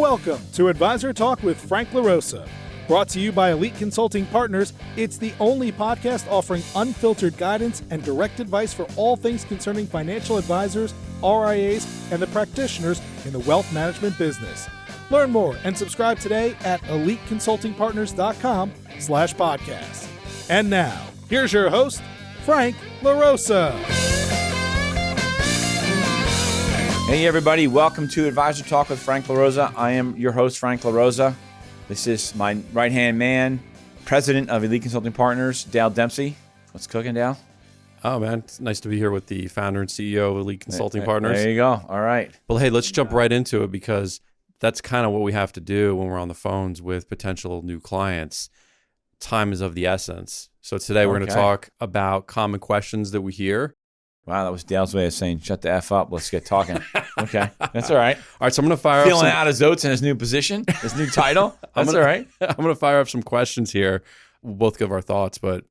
Welcome to Advisor Talk with Frank LaRosa. Brought to you by Elite Consulting Partners, it's the only podcast offering unfiltered guidance and direct advice for all things concerning financial advisors, RIAs, and the practitioners in the wealth management business. Learn more and subscribe today at eliteconsultingpartners.com/podcast. And now, here's your host, Frank LaRosa. Hey everybody, welcome to Advisor Talk with Frank LaRosa. I am your host, Frank LaRosa. This is my right-hand man, president of Elite Consulting Partners, Dale Dempsey. What's cooking, Dale? Oh, man, it's nice to be here with the founder and CEO of Elite Consulting Partners. There you go. All right. Well, hey, let's jump right into it because that's kind of what we have to do when we're on the phones with potential new clients. Time is of the essence. So today we're going to talk about common questions that we hear. Wow, that was Dale's way of saying, shut the F up, let's get talking. Okay, that's all right. All right, so I'm going to fire Feeling out his oats in his new position, his new title. That's all right. I'm going to fire up some questions here. We'll both give our thoughts, but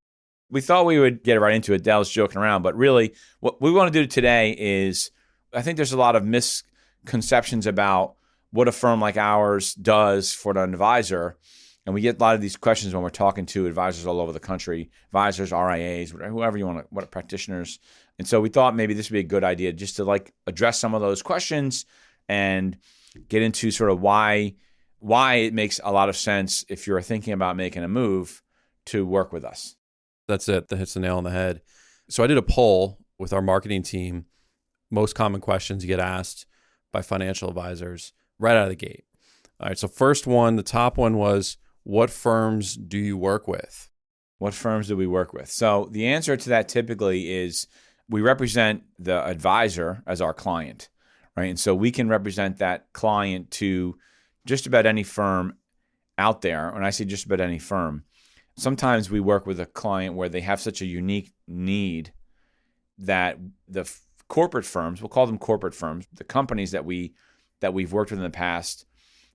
we thought we would get right into it. Dale's joking around, but really what we want to do today is, I think there's a lot of misconceptions about what a firm like ours does for an advisor. And we get a lot of these questions when we're talking to advisors all over the country, advisors, RIAs, whoever you want to, what practitioners. And so we thought maybe this would be a good idea just to address some of those questions and get into sort of why it makes a lot of sense if you're thinking about making a move to work with us. That's it. That hits the nail on the head. So I did a poll with our marketing team. Most common questions you get asked by financial advisors right out of the gate. All right. So first one, the top one was, what firms do you work with? What firms do we work with? So the answer to that typically is we represent the advisor as our client, right? And so we can represent that client to just about any firm out there. When I say just about any firm, sometimes we work with a client where they have such a unique need that the corporate firms, we'll call them corporate firms, the companies that we've worked with in the past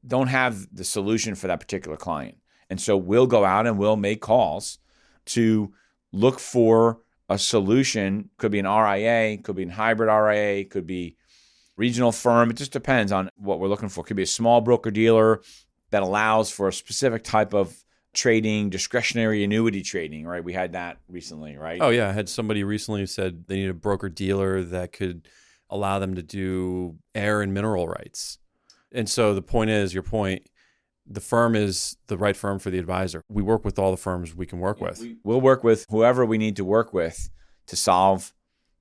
don't have the solution for that particular client. And so we'll go out and we'll make calls to look for a solution. Could be an RIA, could be a hybrid RIA, could be regional firm. It just depends on what we're looking for. Could be a small broker-dealer that allows for a specific type of trading, discretionary annuity trading, right? We had that recently, right? Oh, yeah. I had somebody recently who said they need a broker-dealer that could allow them to do air and mineral rights. And so the point is, your point, the firm is the right firm for the advisor. We work with all the firms we can work with. We'll work with whoever we need to work with to solve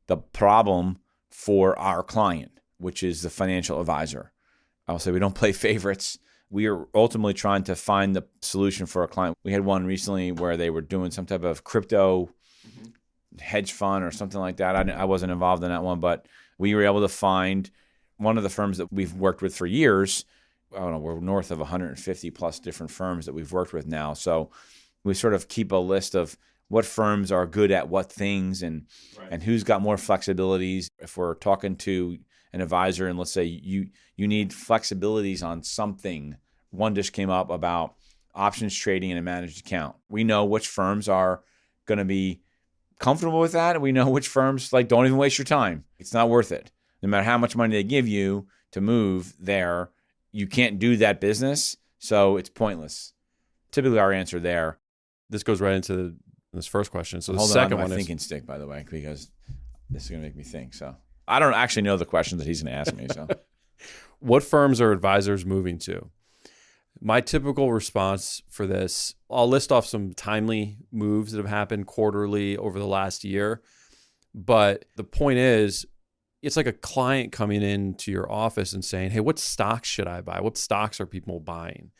the problem for our client, which is the financial advisor. I'll say we don't play favorites. We are ultimately trying to find the solution for a client. We had one recently where they were doing some type of crypto hedge fund or something like that. I wasn't involved in that one, but we were able to find one of the firms that we've worked with for years. I don't know, we're north of 150 plus different firms that we've worked with now. So we sort of keep a list of what firms are good at what things and who's got more flexibilities. If we're talking to an advisor and let's say you need flexibilities on something, one just came up about options trading in a managed account. We know which firms are going to be comfortable with that. And we know which firms don't even waste your time. It's not worth it. No matter how much money they give you to move there, you can't do that business, so it's pointless. Typically, our answer there. This goes right into this first question. So the Hold second on to one my is thinking stick, by the way, because this is going to make me think. So I don't actually know the questions that he's going to ask me. So, what firms are advisors moving to? My typical response for this, I'll list off some timely moves that have happened quarterly over the last year. But the point is, it's like a client coming into your office and saying, hey, what stocks should I buy? What stocks are people buying?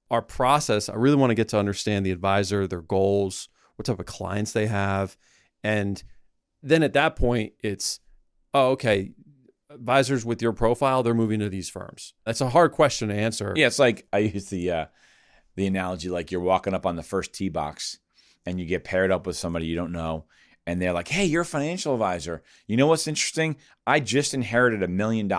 Our process, I really want to get to understand the advisor, their goals, what type of clients they have. And then at that point, it's, oh, okay, advisors with your profile, they're moving to these firms. That's a hard question to answer. Yeah, it's like I use the analogy like you're walking up on the first tee box and you get paired up with somebody you don't know. And they're like, hey, you're a financial advisor. You know what's interesting? I just inherited $1 million.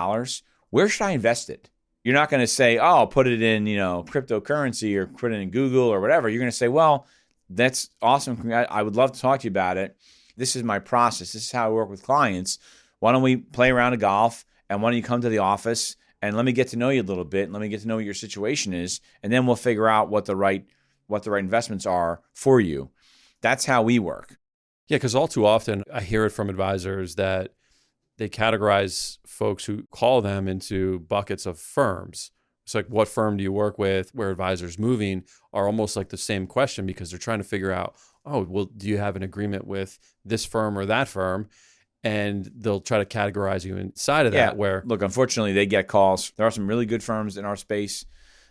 Where should I invest it? You're not going to say, oh, I'll put it in, cryptocurrency or put it in Google or whatever. You're going to say, well, that's awesome. I would love to talk to you about it. This is my process. This is how I work with clients. Why don't we play around a golf and why don't you come to the office and let me get to know you a little bit, and let me get to know what your situation is, and then we'll figure out what the right investments are for you. That's how we work. Yeah, because all too often I hear it from advisors that they categorize folks who call them into buckets of firms. It's like, what firm do you work with? Where advisors moving are almost like the same question, because they're trying to figure out, oh, well, do you have an agreement with this firm or that firm? And they'll try to categorize you inside of that. Where, look, unfortunately, they get calls. There are some really good firms in our space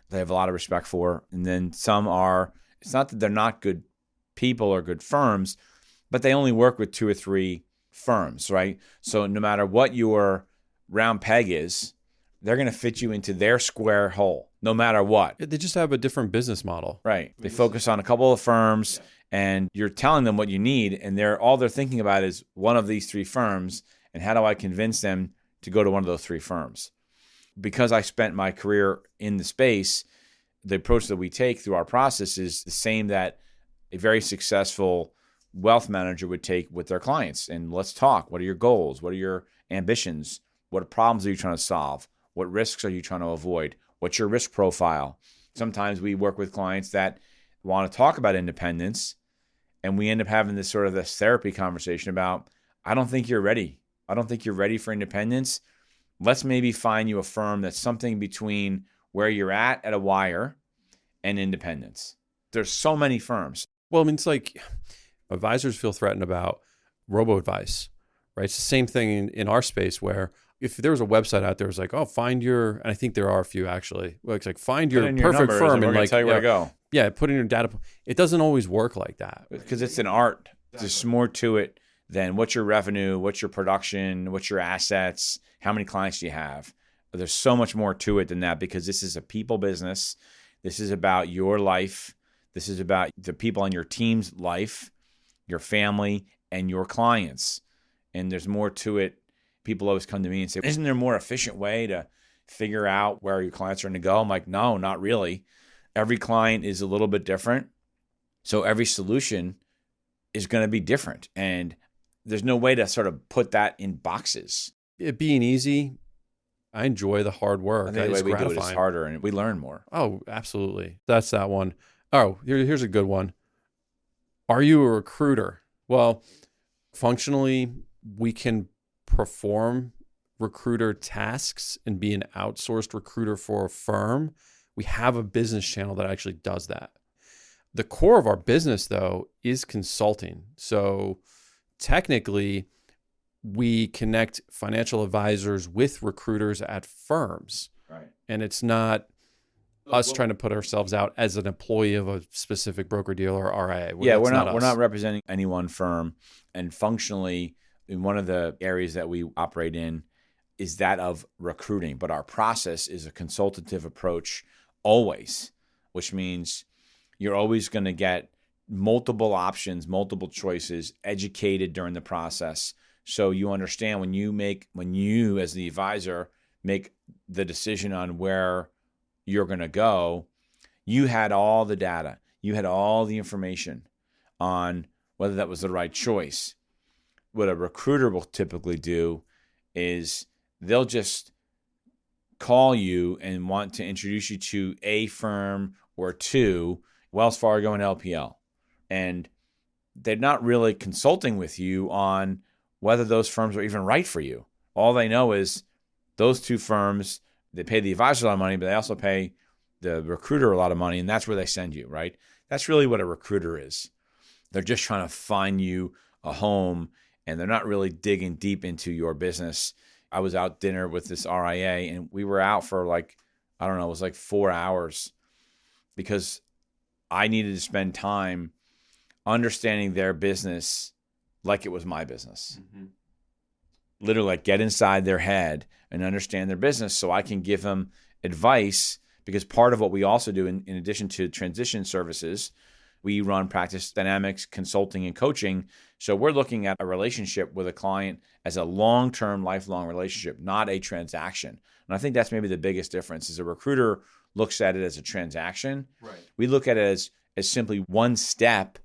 they have a lot of respect for. And then some are, it's not that they're not good people or good firms, but they only work with 2 or 3 firms, right? So no matter what your round peg is, they're going to fit you into their square hole, no matter what. they just have a different business model. Right. They focus on a couple of firms, and you're telling them what you need, and all they're thinking about is one of these 3 firms, and how do I convince them to go to one of those 3 firms? Because I spent my career in the space, the approach that we take through our process is the same that a very successful wealth manager would take with their clients. And let's talk. What are your goals? What are your ambitions? What problems are you trying to solve? What risks are you trying to avoid? What's your risk profile? Sometimes we work with clients that want to talk about independence, and we end up having this sort of this therapy conversation about, I don't think you're ready. I don't think you're ready for independence. Let's maybe find you a firm that's something between where you're at a wire and independence. There's so many firms. Well, I mean, it's like advisors feel threatened about robo-advice, right? It's the same thing in our space, where if there was a website out there, it's like, oh, find your, and I think there are a few actually, it's like find your perfect firm, and like tell you where to go. Yeah, put in your data. It doesn't always work like that, because it's an art. There's more to it than what's your revenue, what's your production, what's your assets, how many clients do you have. There's so much more to it than that, because this is a people business. This is about your life. This is about the people on your team's life, your family, and your clients. And there's more to it. People always come to me and say, isn't there a more efficient way to figure out where your clients are going to go? I'm like, no, not really. Every client is a little bit different. So every solution is going to be different. And there's no way to sort of put that in boxes. It being easy, I enjoy the hard work. I think the way we do it is harder, and we learn more. Oh, absolutely. That's that one. Oh, here's a good one. Are you a recruiter? Well, functionally, we can perform recruiter tasks and be an outsourced recruiter for a firm. We have a business channel that actually does that. The core of our business, though, is consulting. So technically, we connect financial advisors with recruiters at firms. Right. And it's not us trying to put ourselves out as an employee of a specific broker-dealer or RIA. We're not representing any one firm. And functionally, in one of the areas that we operate in is that of recruiting. But our process is a consultative approach always, which means you're always going to get multiple options, multiple choices, educated during the process. So you understand when you as the advisor make the decision on where you're going to go, you had all the data, you had all the information on whether that was the right choice. What a recruiter will typically do is they'll just call you and want to introduce you to a firm or 2, Wells Fargo and LPL. And they're not really consulting with you on whether those firms are even right for you. All they know is those 2 firms, they pay the advisor a lot of money, but they also pay the recruiter a lot of money, and that's where they send you, right? That's really what a recruiter is. They're just trying to find you a home, and they're not really digging deep into your business. I was out dinner with this RIA, and we were out for it was like 4 hours, because I needed to spend time understanding their business like it was my business. Mm-hmm. Literally, like, get inside their head and understand their business so I can give them advice, because part of what we also do, in addition to transition services, we run practice dynamics, consulting, and coaching. So we're looking at a relationship with a client as a long-term, lifelong relationship, not a transaction. And I think that's maybe the biggest difference, is a recruiter looks at it as a transaction. Right. We look at it as simply one step,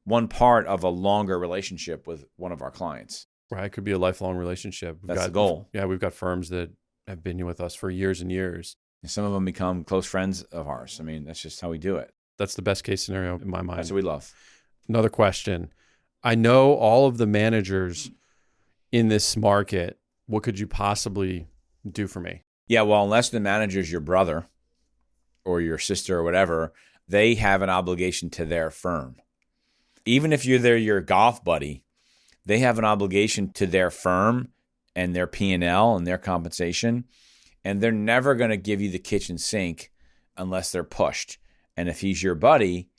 one part of a longer relationship with one of our clients. Right. It could be a lifelong relationship. That's the goal. Yeah. We've got firms that have been with us for years and years. And some of them become close friends of ours. I mean, that's just how we do it. That's the best case scenario in my mind. That's what we love. Another question. I know all of the managers in this market. What could you possibly do for me? Yeah, well, unless the manager's your brother or your sister or whatever, they have an obligation to their firm. Even if they're your golf buddy, they have an obligation to their firm and their P&L and their compensation, and they're never going to give you the kitchen sink unless they're pushed. And if he's your buddy,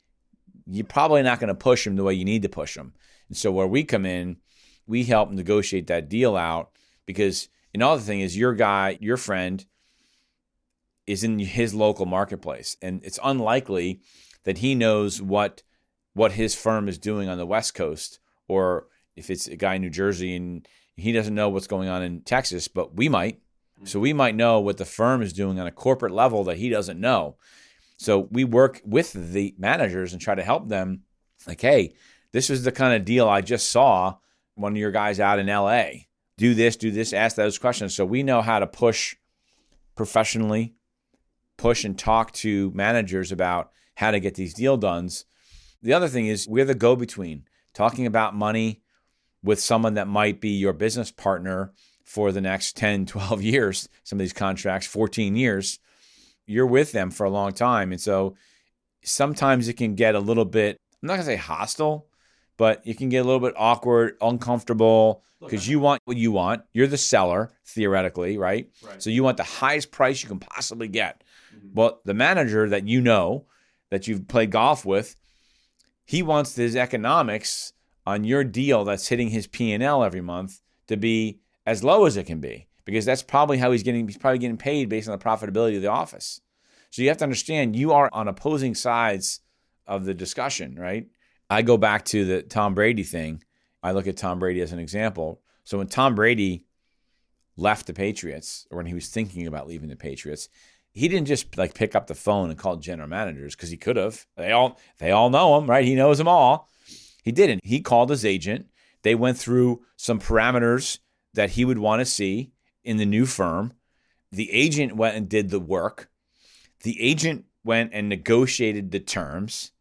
you're probably not going to push him the way you need to push him. And so where we come in, we help negotiate that deal out, because another thing is your guy, your friend, is in his local marketplace. And it's unlikely that he knows what his firm is doing on the West Coast, or if it's a guy in New Jersey and he doesn't know what's going on in Texas, but we might. So we might know what the firm is doing on a corporate level that he doesn't know. So we work with the managers and try to help them. Like, hey, this is the kind of deal I just saw one of your guys out in LA. Do this, ask those questions. So we know how to push professionally, push and talk to managers about how to get these deal done. The other thing is we're the go-between, talking about money with someone that might be your business partner for the next 10, 12 years, some of these contracts, 14 years. You're with them for a long time. And so sometimes it can get a little bit, I'm not going to say hostile, but it can get a little bit awkward, uncomfortable, because you want what you want. You're the seller, theoretically, right? So you want the highest price you can possibly get. Well, the manager that you know, that you've played golf with, he wants his economics on your deal that's hitting his P&L every month to be as low as it can be, because that's probably how he's probably getting paid based on the profitability of the office. So you have to understand you are on opposing sides of the discussion, right? I go back to the Tom Brady thing. I look at Tom Brady as an example. So when Tom Brady left the Patriots, or when he was thinking about leaving the Patriots, he didn't just pick up the phone and call general managers, because he could have. They all know him, right? He knows them all. He didn't. He called his agent. They went through some parameters that he would want to see in the new firm. The agent went and did the work. The agent went and negotiated the terms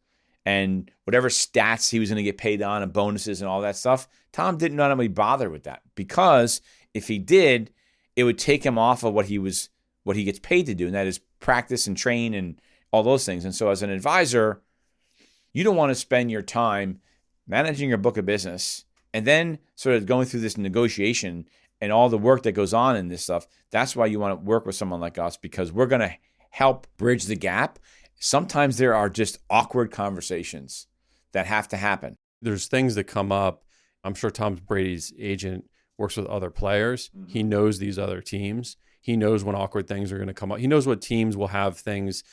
and whatever stats he was going to get paid on and bonuses and all that stuff. Tom didn't normally bother with that, because if he did, it would take him off of what he gets paid to do, and that is practice and train and all those things. And so as an advisor, you don't want to spend your time managing your book of business and then sort of going through this negotiation and all the work that goes on in this stuff. That's why you want to work with someone like us, because we're going to help bridge the gap. Sometimes there are just awkward conversations that have to happen. There's things that come up. I'm sure Tom Brady's agent works with other players. Mm-hmm. He knows these other teams. He knows when awkward things are going to come up. He knows what teams will have things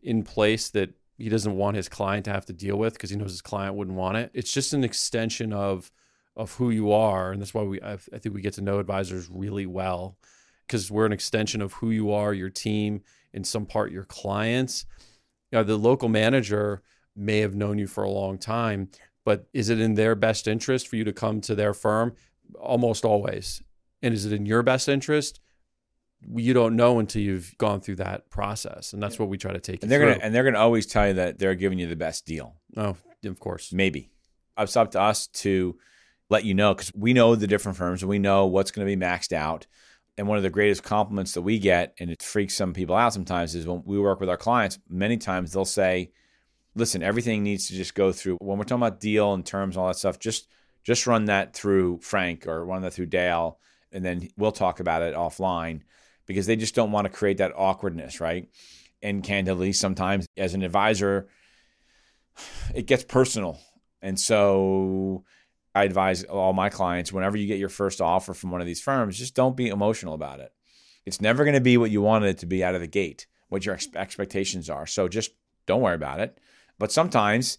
in place that he doesn't want his client to have to deal with, because he knows his client wouldn't want it. It's just an extension of who you are. And that's why I think we get to know advisors really well, because we're an extension of who you are, your team, in some part your clients. The local manager may have known you for a long time, but is it in their best interest for you to come to their firm? Almost always. And is it in your best interest? You don't know until you've gone through that process, and that's what we try to take. And they're going to always tell you that they're giving you the best deal. Oh, of course. Maybe. It's up to us to let you know, because we know the different firms and we know what's going to be maxed out. And one of the greatest compliments that we get, and it freaks some people out sometimes, is when we work with our clients, many times they'll say, listen, everything needs to just go through, when we're talking about deal and terms and all that stuff, just run that through Frank or run that through Dale, and then we'll talk about it offline, because they just don't want to create that awkwardness, right? And candidly, sometimes as an advisor, it gets personal. And so I advise all my clients, whenever you get your first offer from one of these firms, just don't be emotional about it. It's never going to be what you wanted it to be out of the gate, what your expectations are. So just don't worry about it. But sometimes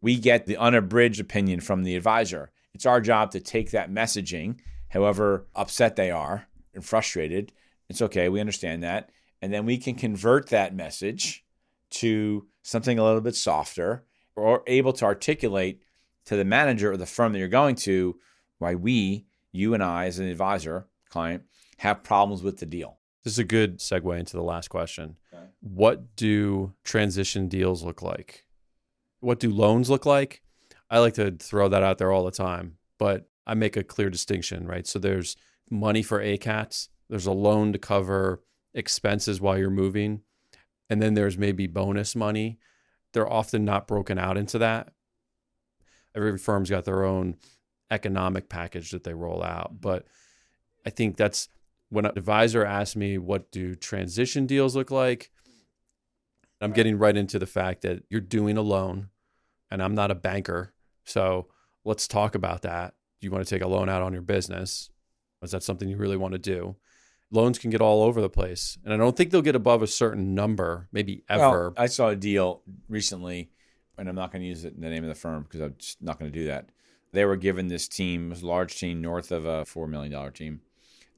we get the unabridged opinion from the advisor. It's our job to take that messaging, however upset they are and frustrated. It's okay. We understand that. And then we can convert that message to something a little bit softer, or able to articulate to the manager or the firm that you're going to why you and I as an advisor, client, have problems with the deal. This is a good segue into the last question. Okay. What do transition deals look like? What do loans look like? I like to throw that out there all the time, but I make a clear distinction, right? So there's money for ACATs. There's a loan to cover expenses while you're moving. And then there's maybe bonus money. They're often not broken out into that. Every firm's got their own economic package that they roll out. But I think that's when an advisor asks me, what do transition deals look like? I'm getting right into the fact that you're doing a loan, and I'm not a banker. So let's talk about that. Do you want to take a loan out on your business? Is that something you really want to do? Loans can get all over the place. And I don't think they'll get above a certain number, maybe ever. Well, I saw a deal recently, and I'm not going to use the name of the firm because I'm just not going to do that. They were giving this team, a large team north of a $4 million team,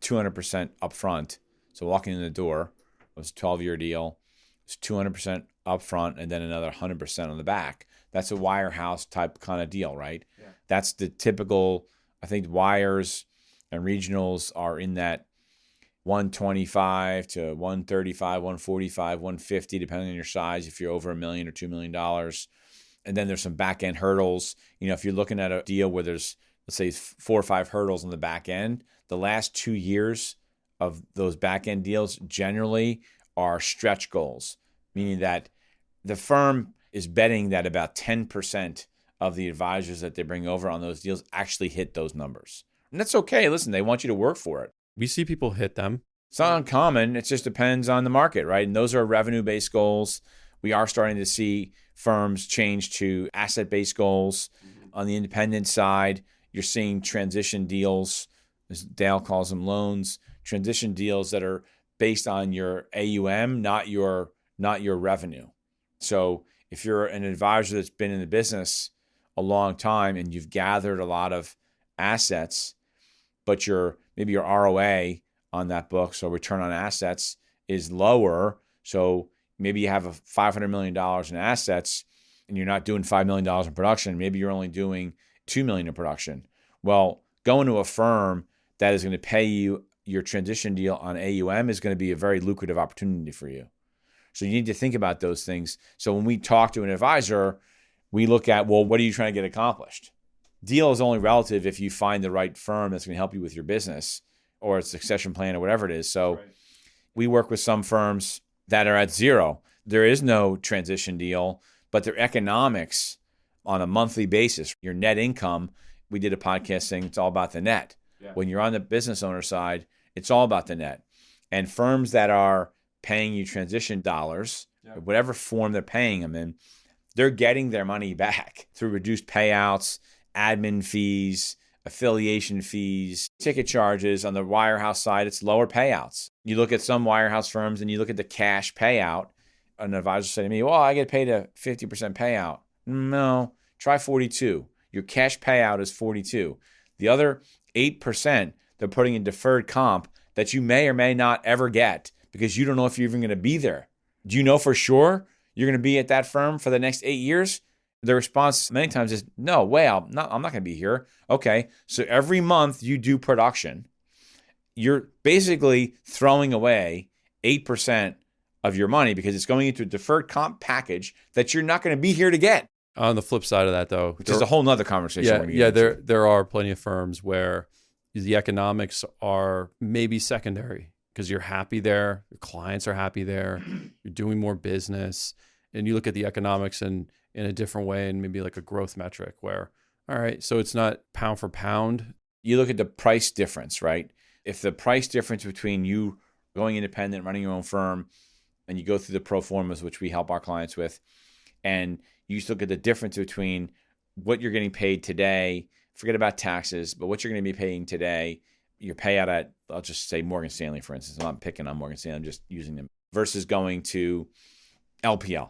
200% upfront. So walking in the door, it was a 12-year deal. It was 200% upfront and then another 100% on the back. That's a wirehouse type kind of deal, right? Yeah. That's the typical, I think wires and regionals are in that 125 to 135, 145, 150, depending on your size, if you're over $1 million or $2 million. And then there's some back end hurdles. You know, if you're looking at a deal where there's, let's say, 4 or 5 hurdles on the back end, the last 2 years of those back end deals generally are stretch goals, meaning that the firm is betting that about 10% of the advisors that they bring over on those deals actually hit those numbers. And that's okay. Listen, they want you to work for it. We see people hit them. It's not uncommon. It just depends on the market, right? And those are revenue-based goals. We are starting to see firms change to asset-based goals. On the independent side, you're seeing transition deals, as Dale calls them, loans, transition deals that are based on your AUM, not your revenue. So if you're an advisor that's been in the business a long time and you've gathered a lot of assets, but maybe your ROA on that book, so return on assets, is lower. So maybe you have $500 million in assets and you're not doing $5 million in production. Maybe you're only doing $2 million in production. Well, going to a firm that is going to pay you your transition deal on AUM is going to be a very lucrative opportunity for you. So you need to think about those things. So when we talk to an advisor, we look at, well, what are you trying to get accomplished? Deal is only relative if you find the right firm that's going to help you with your business or a succession plan or whatever it is. So we work with some firms that are at zero. There is no transition deal, but their economics on a monthly basis, your net income, we did a podcast saying it's all about the net. Yeah. When you're on the business owner side, it's all about the net. And firms that are paying you transition dollars, whatever form they're paying them in, they're getting their money back through reduced payouts, admin fees, affiliation fees, ticket charges. On the wirehouse side, it's lower payouts. You look at some wirehouse firms and you look at the cash payout. An advisor said to me, well, I get paid a 50% payout. No, try 42. Your cash payout is 42. The other 8%, they're putting in deferred comp that you may or may not ever get because you don't know if you're even going to be there. Do you know for sure you're going to be at that firm for the next 8 years? The response many times is, no way, I'm not going to be here. Okay, so every month you do production, you're basically throwing away 8% of your money because it's going into a deferred comp package that you're not going to be here to get. On the flip side of that, though, which is a whole nother conversation. There are plenty of firms where the economics are maybe secondary because you're happy there, your clients are happy there, you're doing more business, and you look at the economics in a different way and maybe like a growth metric where, all right, so it's not pound for pound. You look at the price difference, right? If the price difference between you going independent, running your own firm, and you go through the pro formas, which we help our clients with, and you just look at the difference between what you're getting paid today, forget about taxes, but what you're going to be paying today, your payout at, I'll just say Morgan Stanley, for instance. I'm not picking on Morgan Stanley, I'm just using them, versus going to LPL.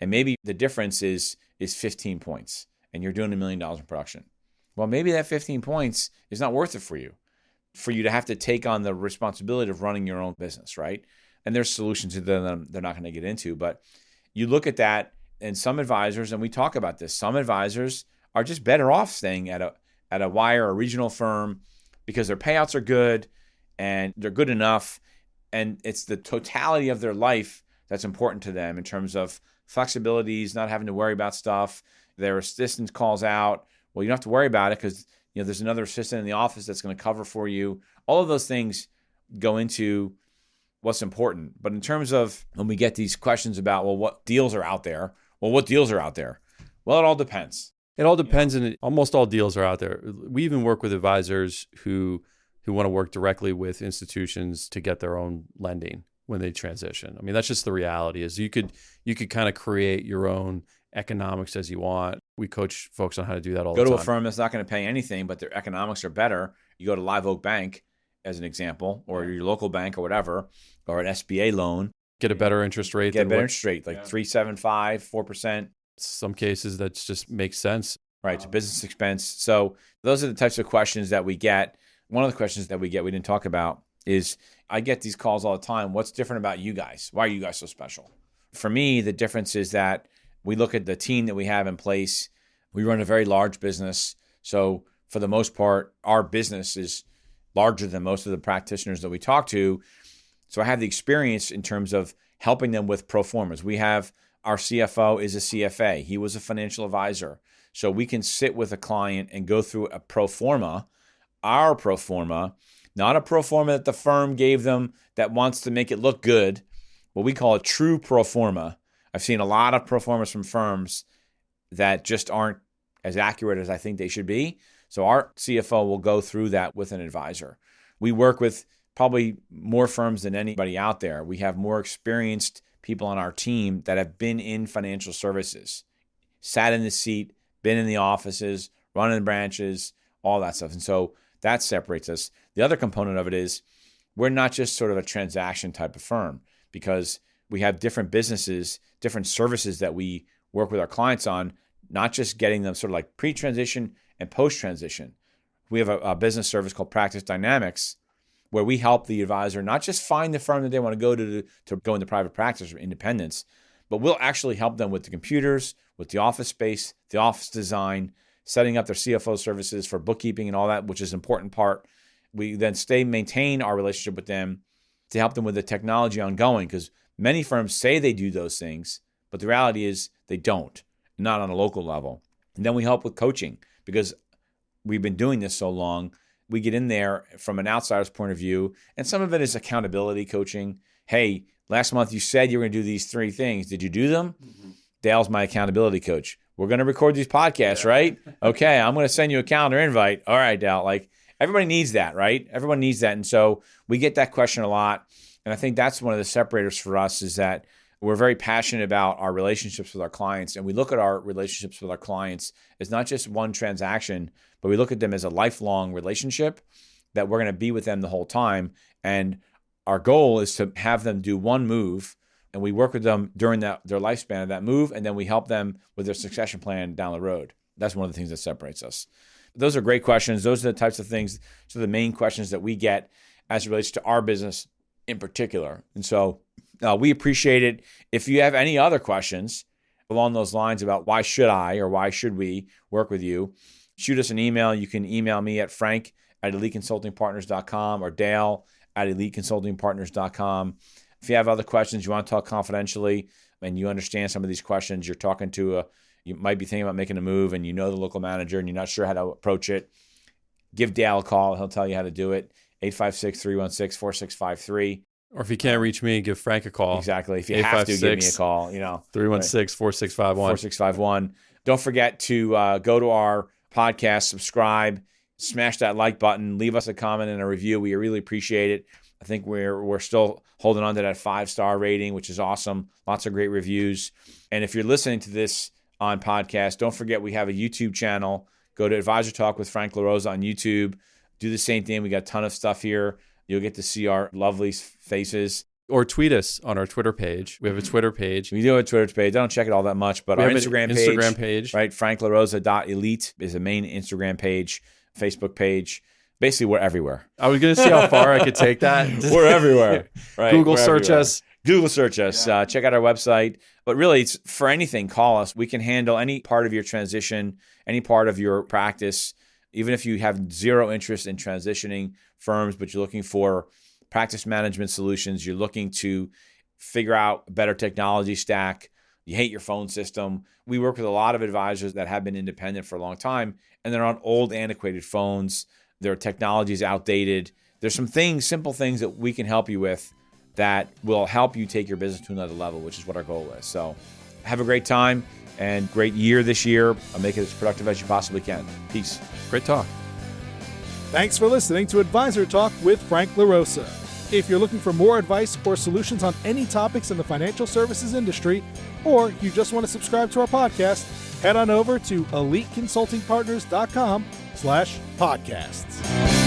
And maybe the difference is 15 points, and you're doing $1 million in production. Well, maybe that 15 points is not worth it for you to have to take on the responsibility of running your own business, right? And there's solutions to them they're not going to get into, but you look at that, and some advisors, and we talk about this, some advisors are just better off staying at a wire or regional firm because their payouts are good and they're good enough, And it's the totality of their life that's important to them in terms of flexibilities, not having to worry about stuff. Their assistant calls out. Well, you don't have to worry about it because there's another assistant in the office that's going to cover for you. All of those things go into what's important. But in terms of when we get these questions about, well, what deals are out there? Well, what deals are out there? Well, it all depends. It all depends, and almost all deals are out there. We even work with advisors who want to work directly with institutions to get their own lending when they transition. I mean, that's just the reality. Is you could kind of create your own economics as you want. We coach folks on how to do that all the time. Go to a firm that's not going to pay anything, but their economics are better. You go to Live Oak Bank as an example, or your local bank or whatever, or an SBA loan. Get a better interest rate. Get a better interest rate, like 3.75%, 4%. Some cases that just makes sense. Right, it's a business expense. So those are the types of questions that we get. One of the questions that we get, we didn't talk about, is I get these calls all the time. What's different about you guys? Why are you guys so special? For me, the difference is that we look at the team that we have in place. We run a very large business. So for the most part, our business is larger than most of the practitioners that we talk to. So I have the experience in terms of helping them with pro formas. We have our CFO is a CFA. He was a financial advisor. So we can sit with a client and go through a pro forma, our pro forma, not a pro forma that the firm gave them that wants to make it look good. What we call a true pro forma. I've seen a lot of pro formas from firms that just aren't as accurate as I think they should be. So our CFO will go through that with an advisor. We work with probably more firms than anybody out there. We have more experienced people on our team that have been in financial services, sat in the seat, been in the offices, running branches, all that stuff. And so that separates us. The other component of it is we're not just sort of a transaction type of firm, because we have different businesses, different services that we work with our clients on, not just getting them sort of like pre-transition and post-transition. We have a business service called Practice Dynamics, where we help the advisor not just find the firm that they want to go into private practice or independence, but we'll actually help them with the computers, with the office space, the office design, setting up their CFO services for bookkeeping and all that, which is an important part. We then maintain our relationship with them to help them with the technology ongoing, because many firms say they do those things, but the reality is they don't, not on a local level. And then we help with coaching, because we've been doing this so long. We get in there from an outsider's point of view, and some of it is accountability coaching. Hey, last month you said you were going to do these 3 things. Did you do them? Mm-hmm. Dale's my accountability coach. We're going to record these podcasts, right? Okay, I'm going to send you a calendar invite. All right, Dale. Like, everybody needs that, right? Everyone needs that. And so we get that question a lot. And I think that's one of the separators for us, is that we're very passionate about our relationships with our clients. And we look at our relationships with our clients as not just one transaction, but we look at them as a lifelong relationship that we're going to be with them the whole time. And our goal is to have them do one move, and we work with them during their lifespan of that move, and then we help them with their succession plan down the road. That's one of the things that separates us. Those are great questions. Those are the types of things, so the main questions that we get as it relates to our business in particular. And so we appreciate it. If you have any other questions along those lines about why should I or why should we work with you, shoot us an email. You can email me at frank@eliteconsultingpartners.com or dale@eliteconsultingpartners.com. If you have other questions, you want to talk confidentially, and you understand some of these questions, you're talking to you might be thinking about making a move, and you know the local manager and you're not sure how to approach it, give Dale a call. He'll tell you how to do it. 856-316-4653. Or if you can't reach me, give Frank a call. Exactly. If you have to, give me a call. 316-4651. 4651. Don't forget to go to our podcast, subscribe, smash that like button, leave us a comment and a review. We really appreciate it. I think we're still holding on to that 5-star rating, which is awesome. Lots of great reviews. And if you're listening to this on podcast, don't forget we have a YouTube channel. Go to Advisor Talk with Frank LaRosa on YouTube. Do the same thing. We got a ton of stuff here. You'll get to see our lovely faces. Or tweet us on our Twitter page. We have a Twitter page. We do have a Twitter page. I don't check it all that much, but our Instagram page, right? FrankLaRosa.elite is the main Instagram page, Facebook page. Basically, we're everywhere. I was going to see how far I could take that. We're everywhere. Right? Google search us. Google search us. Yeah. Check out our website. But really, it's for anything, call us. We can handle any part of your transition, any part of your practice. Even if you have zero interest in transitioning firms, but you're looking for practice management solutions, you're looking to figure out a better technology stack, you hate your phone system. We work with a lot of advisors that have been independent for a long time, and they're on old, antiquated phones. Their technology is outdated. There's some things, simple things that we can help you with that will help you take your business to another level, which is what our goal is. So have a great time and great year this year. Make it as productive as you possibly can. Peace. Great talk. Thanks for listening to Advisor Talk with Frank LaRosa. If you're looking for more advice or solutions on any topics in the financial services industry, or you just want to subscribe to our podcast, head on over to eliteconsultingpartners.com/podcasts.